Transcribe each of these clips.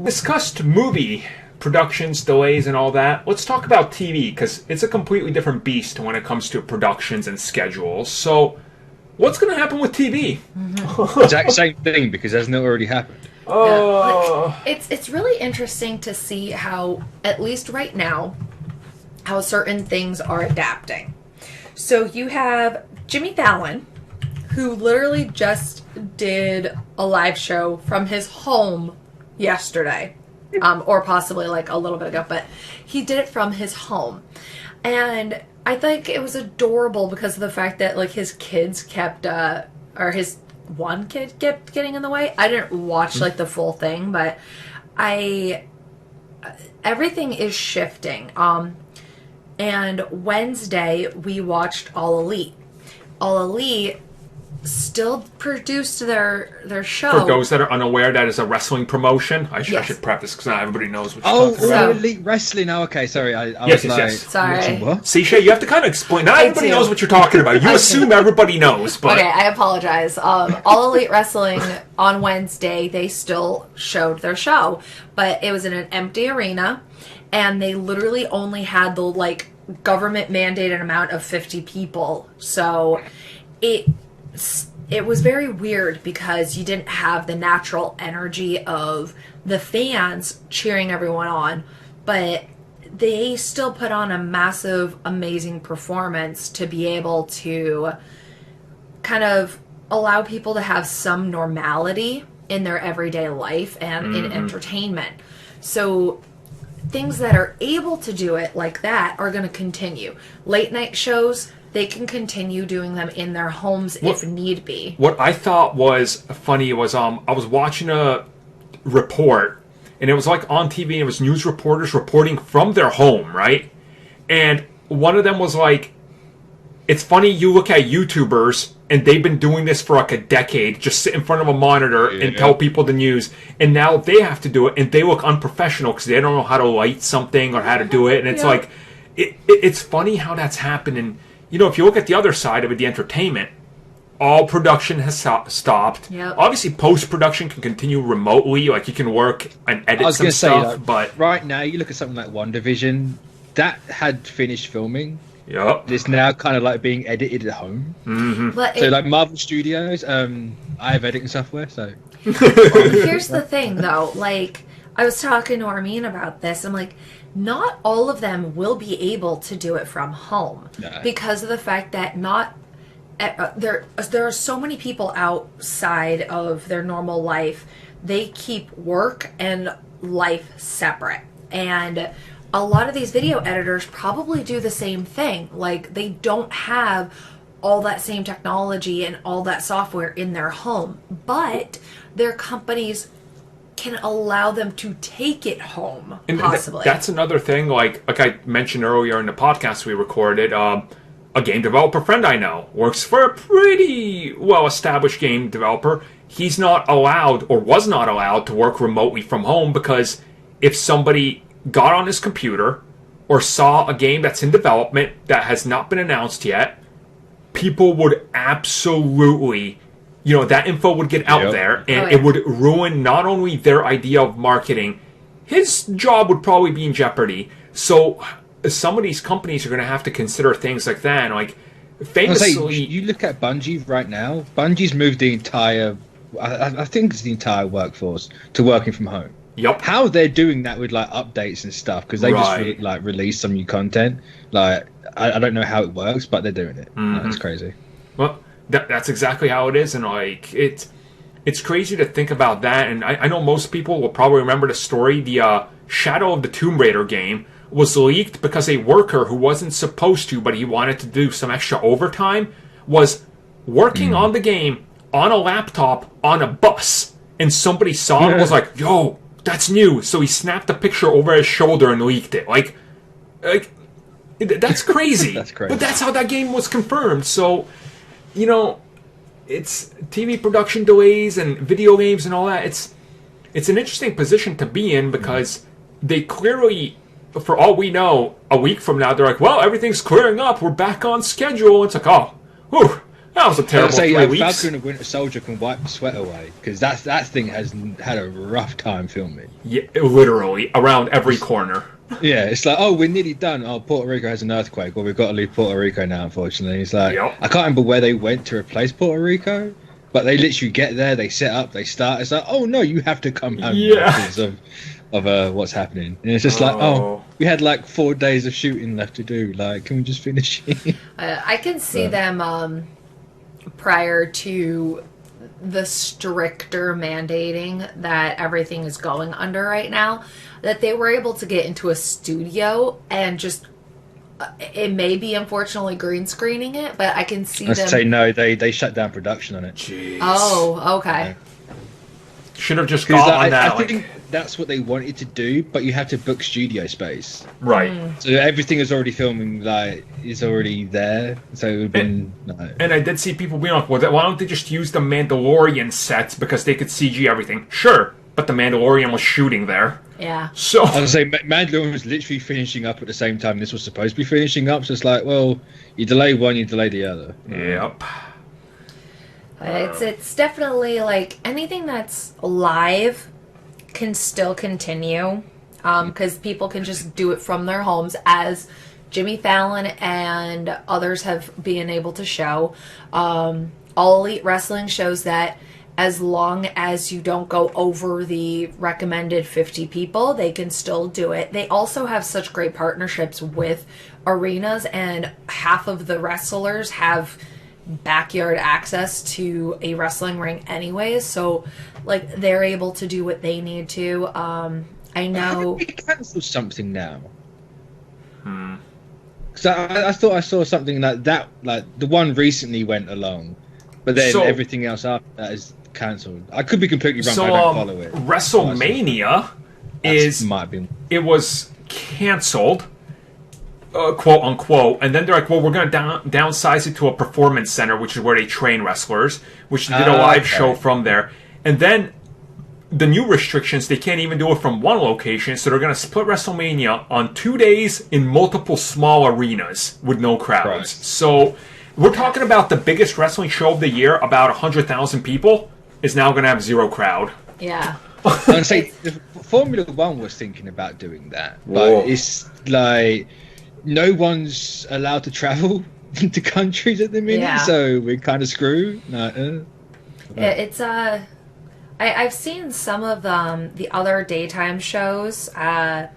Discussed movie productions, delays, and all that. Let's talk about TV, because it's a completely different beast when it comes to productions and schedules. So, what's going to happen with TV? Exact same thing, because hasn't it already happened? It's really interesting to see how, at least right now, how certain things are adapting. So you have Jimmy Fallon, who literally just did a live show from his home yesterday, or possibly like a little bit ago, but he did it from his home. And I think it was adorable because of the fact that like his kids kept, or his one kid kept getting in the way. I didn't watch like the full thing, but everything is shifting. And Wednesday we watched All Elite. All Elite still produced their show. For those that are unaware, that is a wrestling promotion. I should preface because not everybody knows what you're talking about. Oh, Elite Wrestling. Oh, okay, sorry. I yes. Sorry. What? See, Shay, you have to kind of explain. Not everybody knows what you're talking about. You assume everybody knows, but... Okay, I apologize. All Elite Wrestling on Wednesday, they still showed their show, but it was in an empty arena, and they literally only had the, like, government-mandated amount of 50 people. So it was very weird because you didn't have the natural energy of the fans cheering everyone on, but they still put on a massive, amazing performance to be able to kind of allow people to have some normality in their everyday life and in entertainment. So things that are able to do it like that are going to continue. Late night shows, they can continue doing them in their homes if need be. What I thought was funny was I was watching a report, and it was like on TV, and it was news reporters reporting from their home, right? And one of them was like, it's funny, you look at YouTubers, and they've been doing this for like a decade, just sit in front of a monitor and tell people the news, and now they have to do it, and they look unprofessional because they don't know how to light something or how to do it, and it's like, it's funny how that's happening. You know, if you look at the other side of it, the entertainment, all production has stopped. Yep. Obviously, post-production can continue remotely. Like, you can work and edit some stuff, but... Right now, you look at something like WandaVision, that had finished filming. Yep. It's now kind of like being edited at home. But so, like Marvel Studios, I have editing software, so... Here's the thing, though. Like, I was talking to Armin about this. I'm like, not all of them will be able to do it from home because of the fact that there are so many people outside of their normal life. They keep work and life separate, and a lot of these video editors probably do the same thing. Like, they don't have all that same technology and all that software in their home, but their companies can allow them to take it home, and possibly. That's another thing, like I mentioned earlier in the podcast we recorded, a game developer friend I know works for a pretty well-established game developer. He's not allowed, or was not allowed, to work remotely from home because if somebody got on his computer or saw a game that's in development that has not been announced yet, people would absolutely... You know, that info would get out there, and it would ruin not only their idea of marketing, his job would probably be in jeopardy. So some of these companies are going to have to consider things like that. And, like, famously... you look at Bungie right now. Bungie's moved the entire... I think it's the entire workforce to working from home. Yep. How they're doing that with, like, updates and stuff, because they just, release some new content. Like, I don't know how it works, but they're doing it. It's crazy. Well... That's exactly how it is, and like it's crazy to think about that. And I know most people will probably remember the story. The Shadow of the Tomb Raider game was leaked because a worker who wasn't supposed to, but he wanted to do some extra overtime, was working on the game on a laptop on a bus, and somebody saw it and was like, "Yo, that's new!" So he snapped a picture over his shoulder and leaked it. Like that's crazy. That's crazy. But that's how that game was confirmed. So. You know, it's TV production delays and video games and all that. It's an interesting position to be in because they clearly, for all we know, a week from now, they're like, well, everything's clearing up. We're back on schedule. It's like, oh, whew, That was a terrible 3 weeks. Falcon and Winter Soldier can wipe the sweat away, because that thing has had a rough time filming. Yeah, literally around every corner. Yeah, it's like, oh, we're nearly done. Oh, Puerto Rico has an earthquake. Well, we've got to leave Puerto Rico now, unfortunately. It's like, I can't remember where they went to replace Puerto Rico, but they literally get there, they set up, they start. It's like, oh no, you have to come home because of what's happening. And it's just like, oh, we had like 4 days of shooting left to do. Like, can we just finish it? I can see them prior to the stricter mandating that everything is going under right now, that they were able to get into a studio and just it may be unfortunately green screening it, but I can see them. Say no, they shut down production on it. Jeez. Oh, okay. Should have just gone on that. I think that's what they wanted to do, but you have to book studio space. Right. So everything is already filming, like, is already there. So it would have been... And I did see people being like, well, why don't they just use the Mandalorian sets because they could CG everything? Sure, but the Mandalorian was shooting there. Yeah. So I was saying, Mandalorian was literally finishing up at the same time this was supposed to be finishing up. So it's like, well, you delay one, you delay the other. Yep. It's definitely like anything that's live can still continue because people can just do it from their homes, as Jimmy Fallon and others have been able to show. All Elite Wrestling shows that as long as you don't go over the recommended 50 people, they can still do it. They also have such great partnerships with arenas, and half of the wrestlers have backyard access to a wrestling ring anyways, so like they're able to do what they need to. I know we cancelled something now. So I thought I saw something like that, like the one recently went along, but then everything else after that is cancelled. I could be completely wrong. I don't follow it. WrestleMania it was cancelled, quote unquote, and then they're like, well, we're going to downsize it to a performance center, which is where they train wrestlers, which they did a live show from there. And then the new restrictions, they can't even do it from one location, so they're going to split WrestleMania on 2 days in multiple small arenas with no crowds. Right. So we're talking about the biggest wrestling show of the year, about 100,000 people, is now going to have zero crowd. Yeah. And say Formula One was thinking about doing that, but it's like no one's allowed to travel into countries at the minute, so we're kind of screwed. It's I've seen some of the other daytime shows that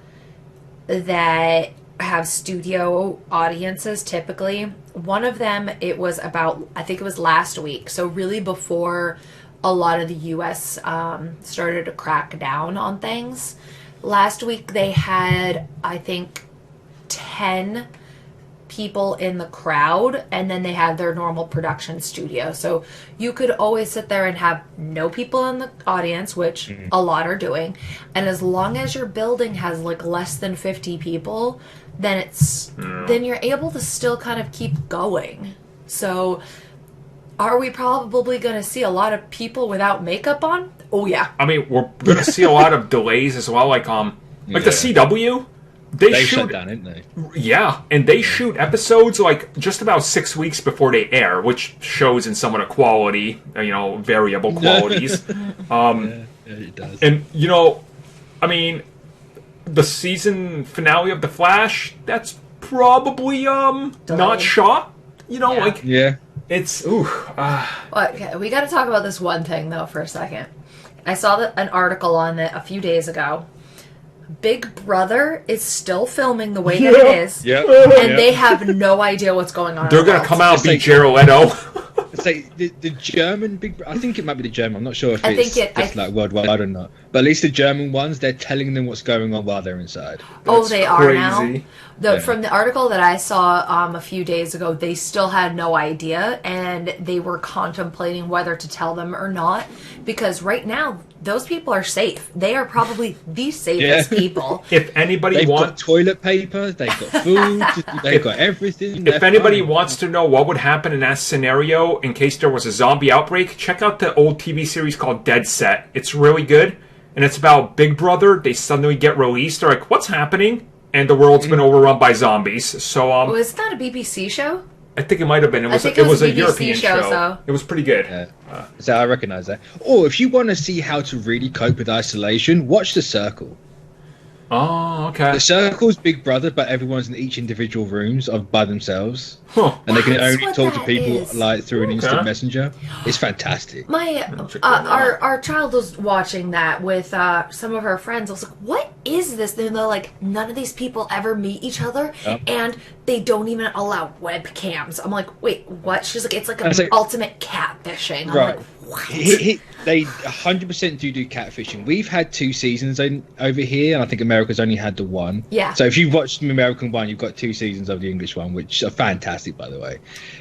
have studio audiences typically. One of them, it was about, I think it was last week, so really before a lot of the U.S. Started to crack down on things. Last week they had, I think, 10 people in the crowd, and then they had their normal production studio. So you could always sit there and have no people in the audience, which a lot are doing. And as long as your building has like less than 50 people, then then you're able to still kind of keep going. So are we probably going to see a lot of people without makeup on? Oh yeah. I mean, we're going to see a lot of delays as well, like the CW. They shut down, didn't they? Yeah, and they shoot episodes like just about 6 weeks before they air, which shows in some of the quality, variable qualities. It does. And I mean, the season finale of The Flash, that's probably not shot. It's Okay, we got to talk about this one thing though for a second. I saw an article on it a few days ago. Big Brother is still filming the way that it is, and they have no idea what's going on. They're going to come out and be Jared Leto. It's like the German Big Brother. I think it might be the German. I'm not sure if it's like worldwide or not. But at least the German ones, they're telling them what's going on while they're inside. They are now. From the article that I saw a few days ago, they still had no idea, and they were contemplating whether to tell them or not. Because right now, those people are safe. They are probably the safest people. If anybody they've got toilet paper, they've got food, they've got everything. If anybody wants to know what would happen in that scenario in case there was a zombie outbreak, check out the old TV series called Dead Set. It's really good, and it's about Big Brother. They suddenly get released. They're like, "What's happening?" And the world's been overrun by zombies. So, is that a BBC show? I think it might have been. It was a BBC European show. So. It was pretty good. Yeah. So I recognise that. Or if you want to see how to really cope with isolation, watch The Circle. Oh, okay. The Circle's Big Brother, but everyone's in each individual rooms by themselves, and they can only talk to people like through an instant messenger. It's fantastic. Our child was watching that with some of her friends. I was like, "What is this?" And they're like, "None of these people ever meet each other, and they don't even allow webcams." I'm like, "Wait, what?" She's like, "It's like ultimate catfishing." I'm like, "What?" They 100% do catfishing. We've had 2 seasons over here, and I think America's only had the 1. Yeah. So if you've watched the American one, you've got 2 seasons of the English one, which are fantastic, by the way.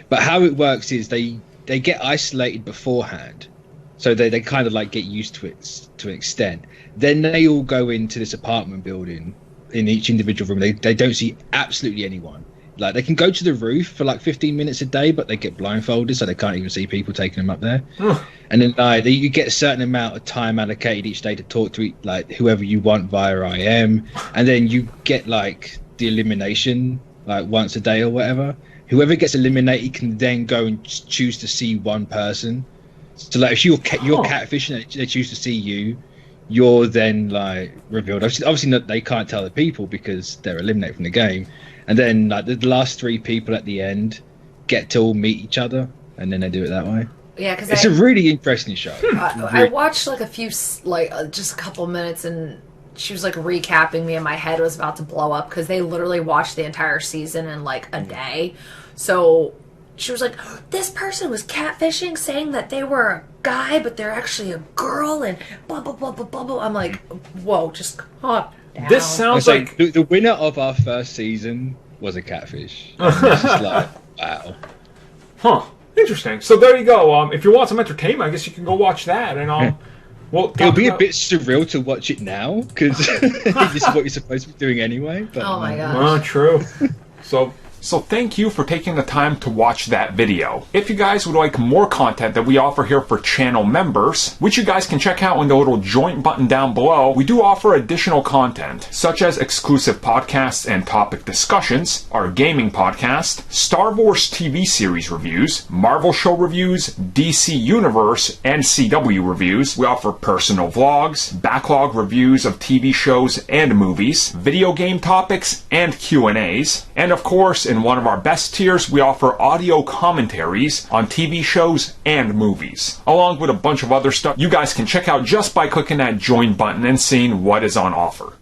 But how it works is they get isolated beforehand, so they kind of like get used to it to an extent. Then they all go into this apartment building in each individual room. They don't see absolutely anyone. Like, they can go to the roof for like 15 minutes a day, but they get blindfolded, so they can't even see people taking them up there. And then you get a certain amount of time allocated each day to talk to like whoever you want via IM, and then you get like the elimination like once a day or whatever. Whoever gets eliminated can then go and choose to see one person. So like if you're catfishing and they choose to see you, you're then like revealed. Obviously not, they can't tell the people because they're eliminated from the game. And then like the last 3 people at the end get to all meet each other, and then they do it that way. Yeah, because it's a really interesting show. I watched like a few, just a couple minutes, and she was like recapping me, and my head was about to blow up because they literally watched the entire season in like a day. So she was like, "This person was catfishing, saying that they were a guy, but they're actually a girl," and blah blah blah blah blah blah. I'm like, "Whoa, just calm down." This sounds like the winner of our first season was a catfish. It's just like, wow. Huh. Interesting. So there you go. If you want some entertainment, I guess you can go watch that. And well, it'll be a bit surreal to watch it now because this is what you're supposed to be doing anyway. But, oh my gosh. True. So thank you for taking the time to watch that video. If you guys would like more content that we offer here for channel members, which you guys can check out in the little join button down below, we do offer additional content, such as exclusive podcasts and topic discussions, our gaming podcast, Star Wars TV series reviews, Marvel show reviews, DC Universe and CW reviews. We offer personal vlogs, backlog reviews of TV shows and movies, video game topics and Q&As, and of course, in one of our best tiers, we offer audio commentaries on TV shows and movies, along with a bunch of other stuff you guys can check out just by clicking that join button and seeing what is on offer.